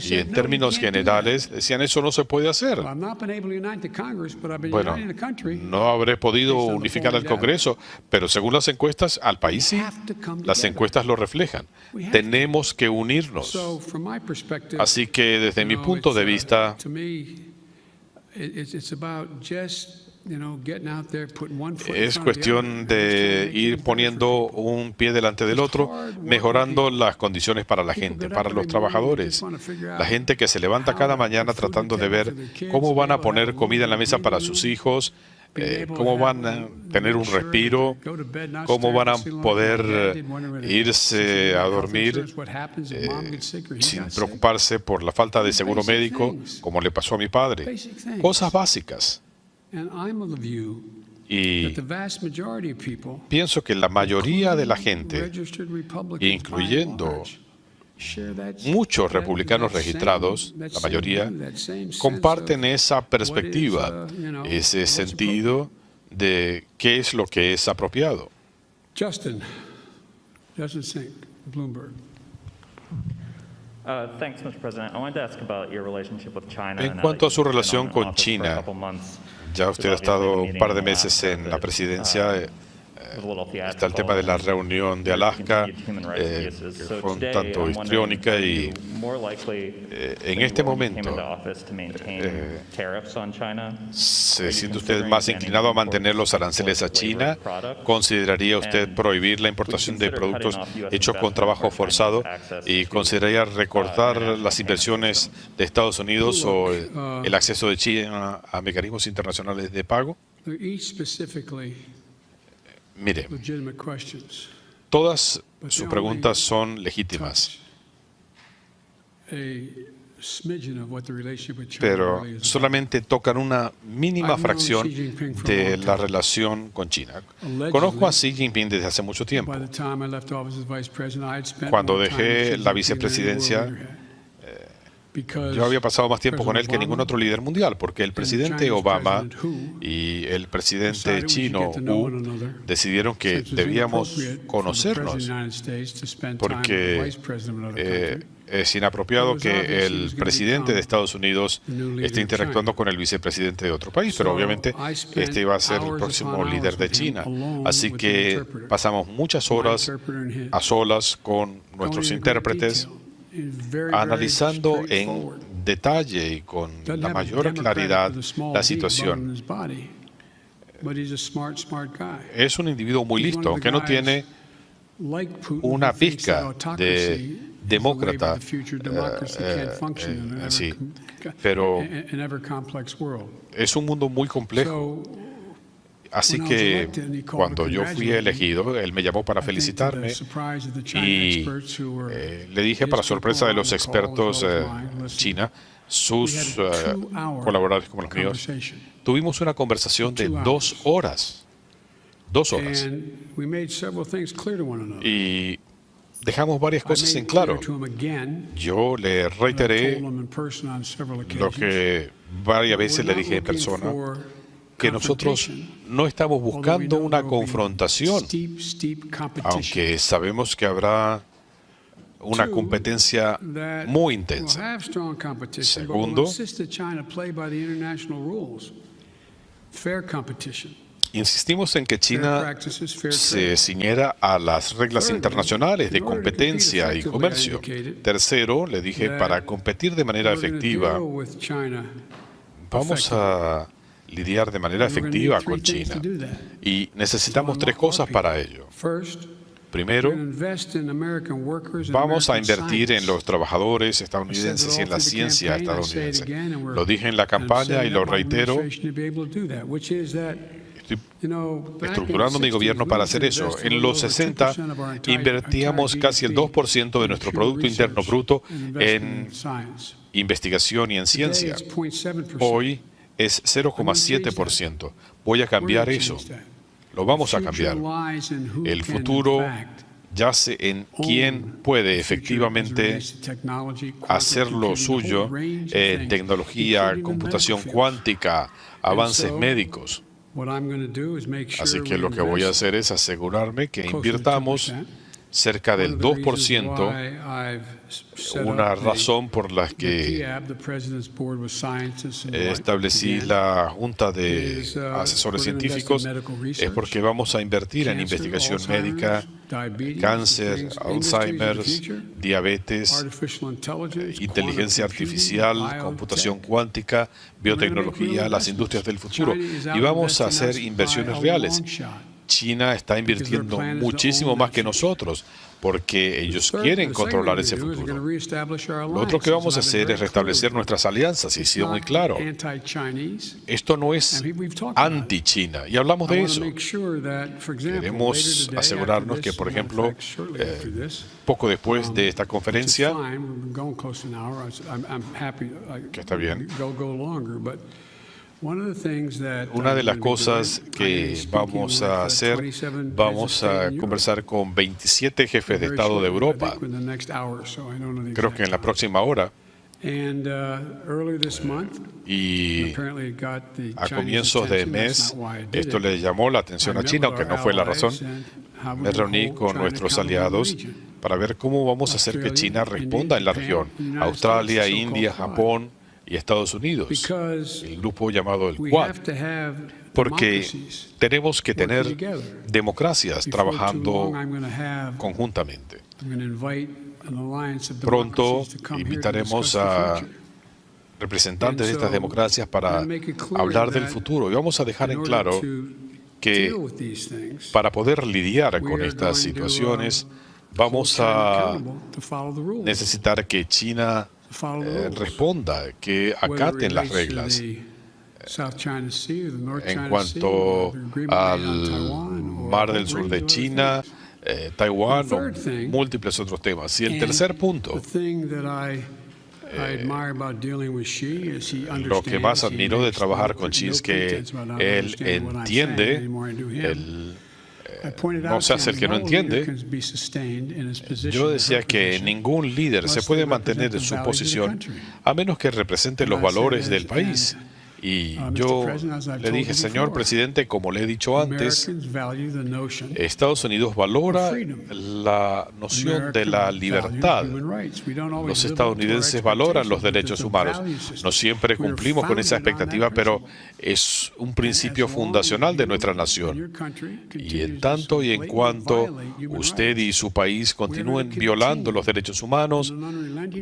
Y en términos generales decían, eso no se puede hacer. Bueno, no habré podido unificar al Congreso, pero según las encuestas, al país sí. Las encuestas lo reflejan. Tenemos que unirnos. Así que desde mi punto de vista, es cuestión de ir poniendo un pie delante del otro, mejorando las condiciones para la gente, para los trabajadores. La gente que se levanta cada mañana tratando de ver cómo van a poner comida en la mesa para sus hijos, cómo van a tener un respiro, cómo van a poder irse a dormir sin preocuparse por la falta de seguro médico, como le pasó a mi padre. Cosas básicas. Y pienso que la mayoría de la gente, incluyendo muchos republicanos registrados, la mayoría, comparten esa perspectiva, ese sentido de qué es lo que es apropiado. Justin Singh, Bloomberg. En cuanto a su relación con China, ya usted ha estado un par de meses en la presidencia. Está el tema de la reunión de Alaska, fue un tanto histriónica y en este momento ¿se siente usted más inclinado a mantener los aranceles a China? ¿Consideraría usted prohibir la importación de productos hechos con trabajo forzado? ¿Y consideraría recortar las inversiones de Estados Unidos o el acceso de China a mecanismos internacionales de pago? Mire, todas sus preguntas son legítimas, pero solamente tocan una mínima fracción de la relación con China. Conozco a Xi Jinping desde hace mucho tiempo. Cuando dejé la vicepresidencia, yo había pasado más tiempo con él que ningún otro líder mundial, porque el presidente Obama y el presidente chino Hu decidieron que debíamos conocernos, porque es inapropiado que el presidente de Estados Unidos esté interactuando con el vicepresidente de otro país, pero obviamente este iba a ser el próximo líder de China. Así que pasamos muchas horas a solas con nuestros intérpretes, analizando en detalle y con la mayor claridad la situación. Es un individuo muy listo, aunque no tiene una pizca de demócrata sí, pero es un mundo muy complejo. Así que cuando yo fui elegido, él me llamó para felicitarme y le dije, para sorpresa de los expertos China, sus colaboradores como los míos, tuvimos una conversación de 2 horas. 2 horas. Y dejamos varias cosas en claro. Yo le reiteré lo que varias veces le dije en persona, que nosotros no estamos buscando una confrontación, aunque sabemos que habrá una competencia muy intensa. Segundo, insistimos en que China se ciñera a las reglas internacionales de competencia y comercio. Tercero, le dije, para competir de manera efectiva, vamos a lidiar de manera efectiva con China. Y necesitamos tres cosas para ello. Primero, vamos a invertir en los trabajadores estadounidenses y en la ciencia estadounidense. Lo dije en la campaña y lo reitero. Estoy estructurando mi gobierno para hacer eso. En los 60 invertíamos casi el 2% de nuestro Producto Interno Bruto en investigación y en ciencia. Hoy es 0,7%. Voy a cambiar eso. Lo vamos a cambiar. El futuro yace en quién puede efectivamente hacer lo suyo en tecnología, computación cuántica, avances médicos. Así que lo que voy a hacer es asegurarme que invirtamos cerca del 2%, una razón por la que establecí la Junta de Asesores Científicos es porque vamos a invertir en investigación médica, cáncer, Alzheimer, diabetes, inteligencia artificial, computación cuántica, biotecnología, las industrias del futuro. Y vamos a hacer inversiones reales. China está invirtiendo muchísimo más que nosotros porque ellos quieren controlar ese futuro. Lo otro que vamos a hacer es restablecer nuestras alianzas, y he sido muy claro. Esto no es anti-China, y hablamos de eso. Queremos asegurarnos que, por ejemplo, poco después de esta conferencia, que está bien, una de las cosas que vamos a hacer, vamos a conversar con 27 jefes de Estado de Europa, creo que en la próxima hora, y a comienzos de mes, esto le llamó la atención a China, aunque no fue la razón. Me reuní con nuestros aliados para ver cómo vamos a hacer que China responda en la región. Australia, India, Japón y Estados Unidos, el grupo llamado el Quad, porque tenemos que tener democracias trabajando conjuntamente. Pronto invitaremos a representantes de estas democracias para hablar del futuro, y vamos a dejar en claro que para poder lidiar con estas situaciones vamos a necesitar que China responda, que acaten las reglas. En cuanto al mar del sur de China, Taiwán o múltiples otros temas. Y el tercer punto, lo que más admiro de trabajar con Xi es que él entiende, no se hace el que no entiende. Yo decía que ningún líder se puede mantener en su posición a menos que represente los valores del país. Y yo le dije, señor presidente, como le he dicho antes, Estados Unidos valora la noción de la libertad. Los estadounidenses valoran los derechos humanos. No siempre cumplimos con esa expectativa, pero es un principio fundacional de nuestra nación. Y en tanto y en cuanto usted y su país continúen violando los derechos humanos,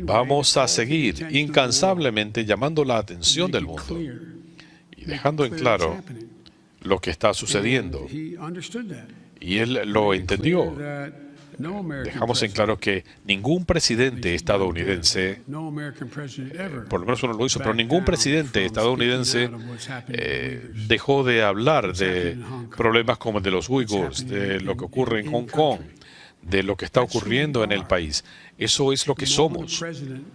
vamos a seguir incansablemente llamando la atención del mundo y dejando en claro lo que está sucediendo. Y él lo entendió. Dejamos en claro que ningún presidente estadounidense, por lo menos uno lo hizo, pero ningún presidente estadounidense dejó de hablar de problemas como el de los uigures, de lo que ocurre en Hong Kong, de lo que está ocurriendo en el país. Eso es lo que somos. En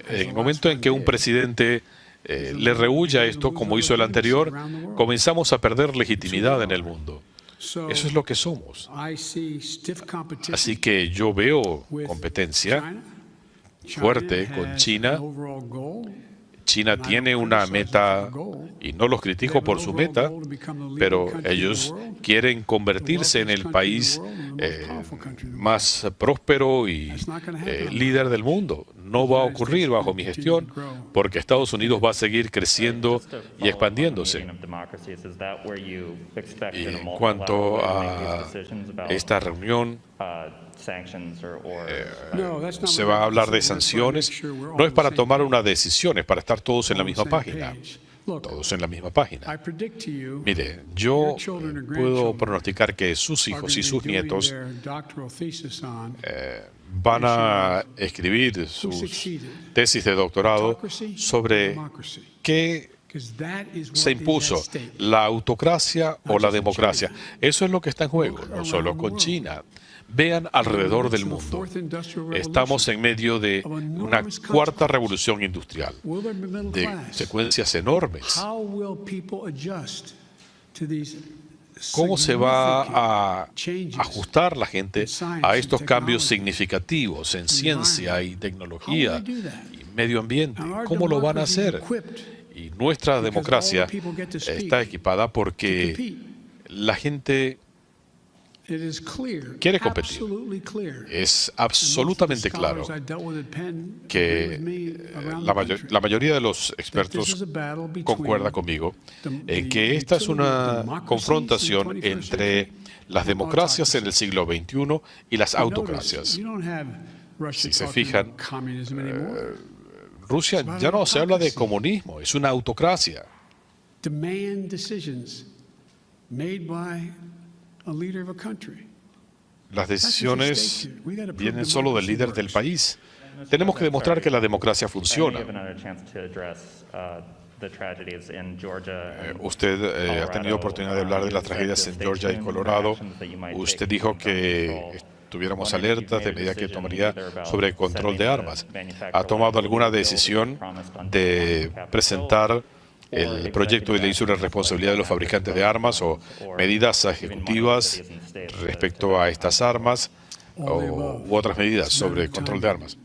el momento en que un presidente le rehúya esto, como hizo el anterior, comenzamos a perder legitimidad en el mundo. Eso es lo que somos. Así que yo veo competencia fuerte con China. China tiene una meta, y no los critico por su meta, pero ellos quieren convertirse en el país más próspero y líder del mundo. No va a ocurrir bajo mi gestión, porque Estados Unidos va a seguir creciendo y expandiéndose. Y en cuanto a esta reunión, se va a hablar de sanciones. No es para tomar una decisión, es para estar todos en la misma página. Todos en la misma página. Mire, yo puedo pronosticar que sus hijos y sus nietos van a escribir sus tesis de doctorado sobre qué se impuso, la autocracia o la democracia. Eso es lo que está en juego, no solo con China. Vean alrededor del mundo. Estamos en medio de una cuarta revolución industrial, de secuencias enormes. ¿Cómo se va a ajustar la gente a estos cambios significativos en ciencia y tecnología y medio ambiente? ¿Cómo lo van a hacer? Y nuestra democracia está equipada porque la gente quiere competir. Es absolutamente claro que la mayoría de los expertos concuerda conmigo en que esta es una confrontación entre las democracias en el siglo XXI y las autocracias. Si se fijan, Rusia ya no se habla de comunismo, es una autocracia. Las decisiones vienen solo del líder del país. Tenemos que demostrar que la democracia funciona. Usted ha tenido oportunidad de hablar de las tragedias en Georgia y Colorado. Usted dijo que estuviéramos alertas de medida que tomaría sobre el control de armas. ¿Ha tomado alguna decisión de presentar el proyecto de ley sobre la responsabilidad de los fabricantes de armas o medidas ejecutivas respecto a estas armas u otras medidas sobre el control de armas?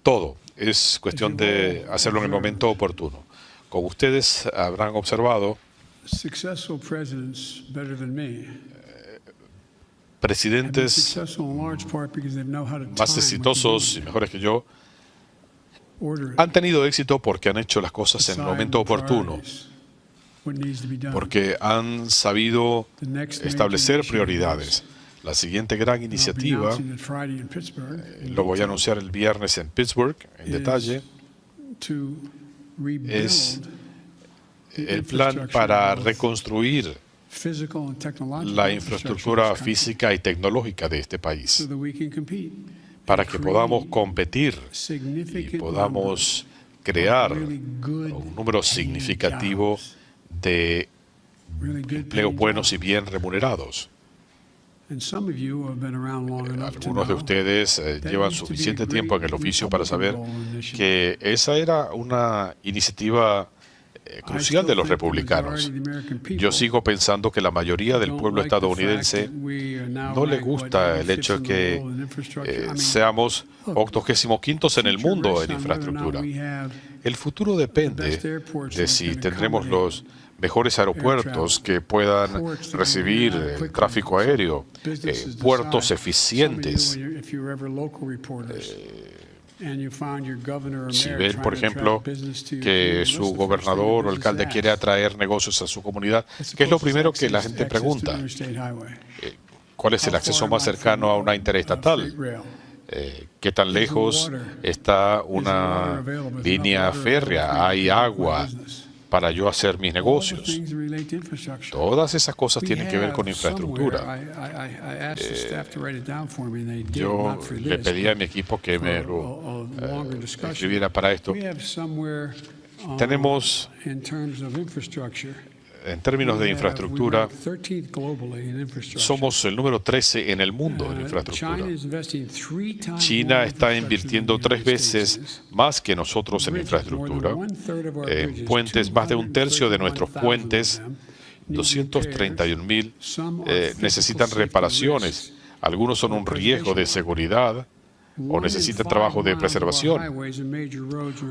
Todo. Es cuestión de hacerlo en el momento oportuno. Como ustedes habrán observado, presidentes más exitosos y mejores que yo han tenido éxito porque han hecho las cosas en el momento oportuno, porque han sabido establecer prioridades. La siguiente gran iniciativa, lo voy a anunciar el viernes en Pittsburgh, en detalle, es el plan para reconstruir la infraestructura física y tecnológica de este país, para que podamos competir y podamos crear un número significativo de empleos buenos y bien remunerados. Algunos de ustedes llevan suficiente tiempo en el oficio para saber que esa era una iniciativa crucial de los republicanos. Yo sigo pensando que la mayoría del pueblo estadounidense no le gusta el hecho de que seamos 85º en el mundo en infraestructura. El futuro depende de si tendremos los mejores aeropuertos que puedan recibir el tráfico aéreo, puertos eficientes. Si ven, por ejemplo, que su gobernador o alcalde quiere atraer negocios a su comunidad, ¿qué es lo primero que la gente pregunta? ¿Cuál es el acceso más cercano a una interestatal? ¿Qué tan lejos está una línea férrea? ¿Hay agua para yo hacer mis negocios? Todas esas cosas tienen que ver con infraestructura. Yo le pedí a mi equipo que me lo escribiera para esto. Tenemos, en términos de infraestructura, somos el número 13 en el mundo en infraestructura. China está invirtiendo 3 veces más que nosotros en infraestructura. En puentes, más de 1/3 de nuestros puentes, 231,000, necesitan reparaciones. Algunos son un riesgo de seguridad o necesitan trabajo de preservación.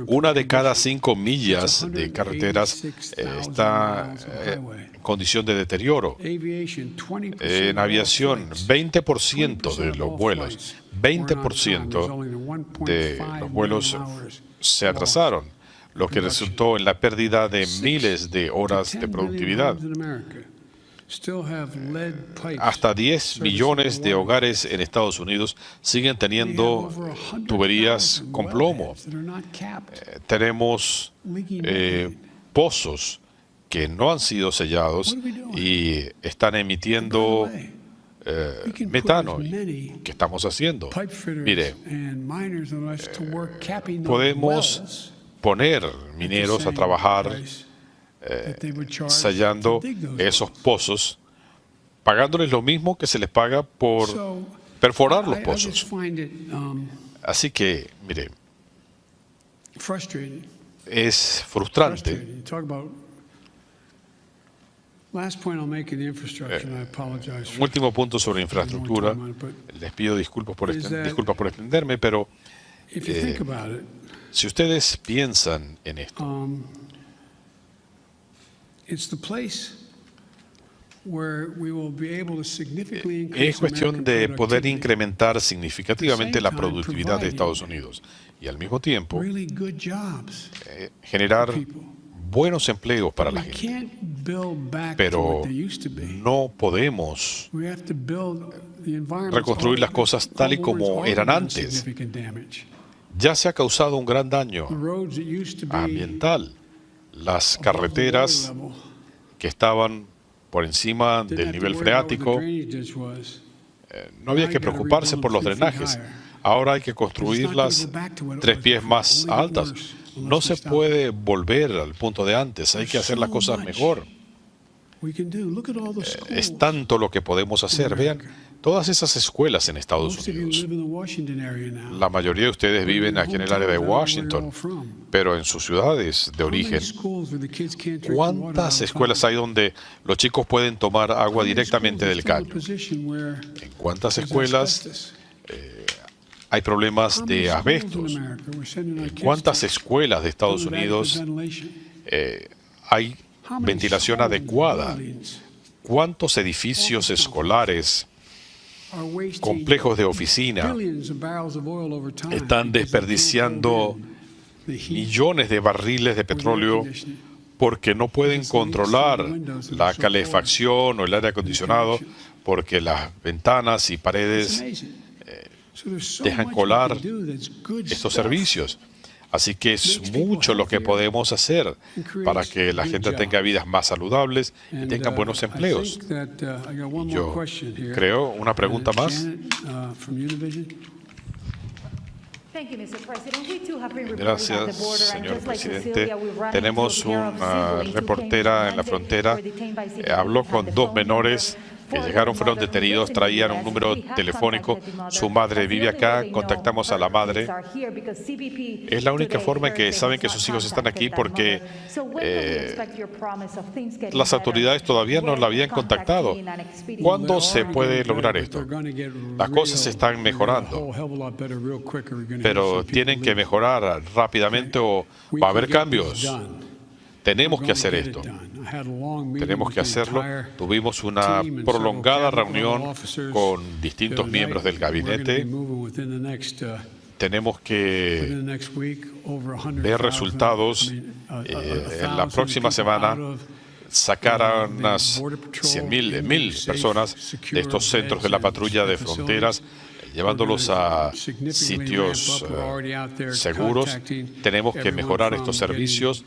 1 de cada 5 millas de carreteras está en condición de deterioro. En aviación, 20% de los vuelos, 20% de los vuelos se atrasaron, lo que resultó en la pérdida de miles de horas de productividad. Hasta 10 millones de hogares en Estados Unidos siguen teniendo tuberías con plomo. Tenemos pozos que no han sido sellados y están emitiendo metano. ¿Qué estamos haciendo? Mire, podemos poner mineros a trabajar sellando esos pozos, pagándoles lo mismo que se les paga por perforar los pozos. Así que, mire, es frustrante. Un último punto sobre infraestructura. Les pido disculpas por extenderme, pero si ustedes piensan en esto, es cuestión de poder incrementar significativamente la productividad de Estados Unidos y al mismo tiempo generar buenos empleos para la gente. Pero no podemos reconstruir las cosas tal y como eran antes. Ya se ha causado un gran daño ambiental. Las carreteras que estaban por encima del nivel freático, no había que preocuparse por los drenajes. Ahora hay que construirlas 3 pies más altas. No se puede volver al punto de antes, hay que hacer las cosas mejor. Es tanto lo que podemos hacer. Vean, todas esas escuelas en Estados Unidos. La mayoría de ustedes viven aquí en el área de Washington, pero en sus ciudades de origen, ¿cuántas escuelas hay donde los chicos pueden tomar agua directamente del caño? ¿En cuántas escuelas hay problemas de asbestos? ¿En cuántas escuelas de Estados Unidos hay ventilación adecuada? ¿Cuántos edificios escolares, complejos de oficina, están desperdiciando millones de barriles de petróleo porque no pueden controlar la calefacción o el aire acondicionado, porque las ventanas y paredes dejan colar estos servicios? Así que es mucho lo que podemos hacer para que la gente tenga vidas más saludables y tengan buenos empleos. Yo creo una pregunta más. Gracias, señor presidente. Tenemos una reportera en la frontera. Habló con 2 menores que llegaron, fueron detenidos, traían un número telefónico. Su madre vive acá, contactamos a la madre. Es la única forma en que saben que sus hijos están aquí, porque las autoridades todavía no la habían contactado. ¿Cuándo se puede lograr esto? Las cosas están mejorando, pero tienen que mejorar rápidamente o va a haber cambios. Tenemos que hacer esto. Tenemos que hacerlo. Tuvimos una prolongada reunión con distintos miembros del gabinete. Tenemos que ver resultados. En la próxima semana sacar a unas 100.000 personas de estos centros de la patrulla de fronteras, llevándolos a sitios seguros. Tenemos que mejorar estos servicios.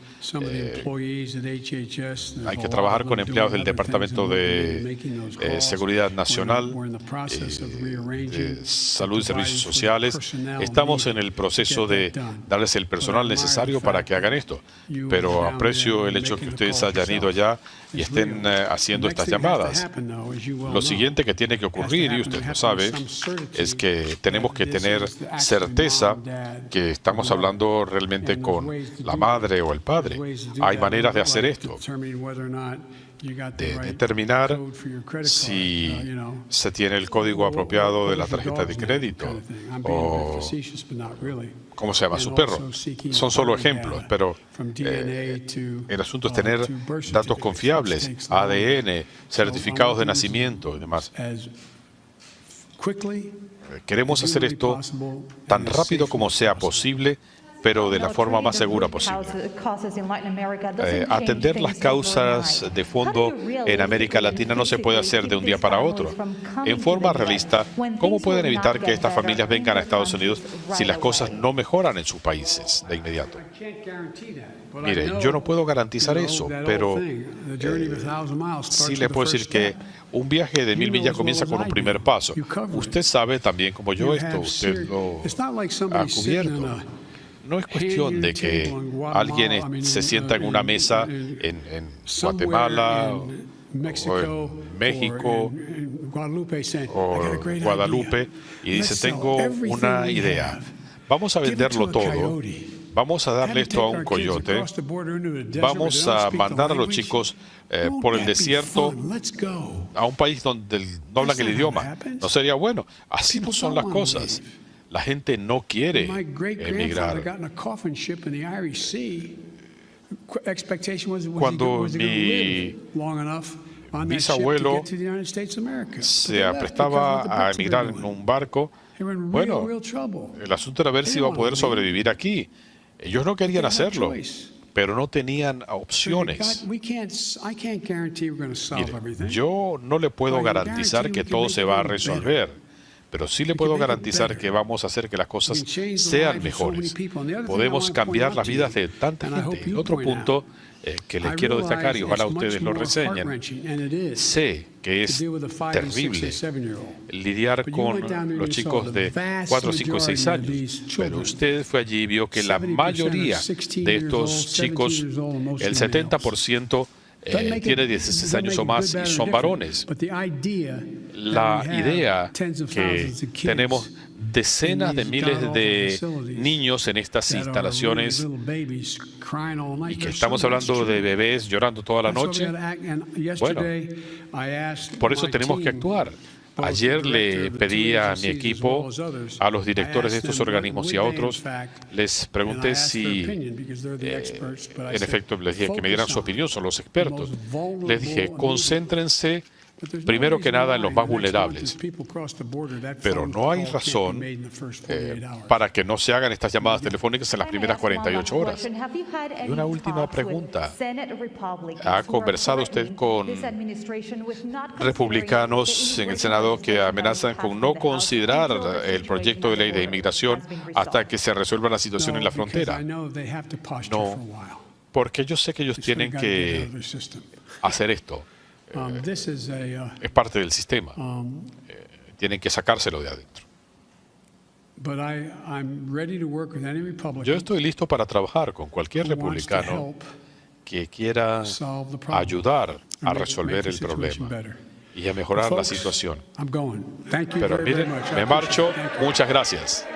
Hay que trabajar con empleados del Departamento de Seguridad Nacional, de Salud y Servicios Sociales. Estamos en el proceso de darles el personal necesario para que hagan esto. Pero aprecio el hecho que ustedes hayan ido allá y estén haciendo estas llamadas. Lo siguiente que tiene que ocurrir, y usted lo sabe, es que tenemos que tener certeza que estamos hablando realmente con la madre o el padre. Hay maneras de hacer esto. de determinar si se tiene el código apropiado de la tarjeta de crédito o cómo se llama su perro. Son solo ejemplos, pero el asunto es tener datos confiables, ADN, certificados de nacimiento y demás. Queremos hacer esto tan rápido como sea posible, pero de la forma más segura posible. Atender las causas de fondo en América Latina no se puede hacer de un día para otro. En forma realista, ¿cómo pueden evitar que estas familias vengan a Estados Unidos si las cosas no mejoran en sus países de inmediato? Mire, yo no puedo garantizar eso, pero sí le puedo decir que un viaje de 1000 millas comienza con un primer paso. Usted sabe también como yo esto, usted lo ha cubierto. No es cuestión de que alguien se sienta en una mesa en Guatemala o en México o Guadalupe y dice, tengo una idea. Vamos a venderlo todo. Vamos a darle esto a un coyote. Vamos a mandar a los chicos por el desierto a un país donde no hablan el idioma. ¿No sería bueno? Así no son las cosas. La gente no quiere emigrar. Cuando mi bisabuelo se aprestaba a emigrar en un barco, bueno, el asunto era ver si iba a poder sobrevivir aquí. Ellos no querían hacerlo, pero no tenían opciones. Mire, yo no le puedo garantizar que todo se va a resolver, pero sí le puedo garantizar que vamos a hacer que las cosas sean mejores. Podemos cambiar las vidas de tanta gente. El otro punto que les quiero destacar, y ojalá ustedes lo reseñen, sé que es terrible lidiar con los chicos de 4, 5 y 6 años, pero usted fue allí y vio que la mayoría de estos chicos, el 70%, tiene 16 años o más y son varones. La idea que tenemos decenas de miles de niños en estas instalaciones y que estamos hablando de bebés llorando toda la noche, bueno, por eso tenemos que actuar. Ayer le pedí a mi equipo, a los directores de estos organismos y a otros, les pregunté si, en efecto, les dije que me dieran su opinión, son los expertos. Les dije, concéntrense primero que nada en los más vulnerables, pero no hay razón para que no se hagan estas llamadas telefónicas en las primeras 48 horas. Y una última pregunta. ¿Ha conversado usted con republicanos en el Senado que amenazan con no considerar el proyecto de ley de inmigración hasta que se resuelva la situación en la frontera? No, porque yo sé que ellos tienen que hacer esto. Es parte del sistema. Tienen que sacárselo de adentro. Yo estoy listo para trabajar con cualquier republicano que quiera ayudar a resolver el problema y a mejorar la situación. Pero miren, me marcho. Muchas gracias.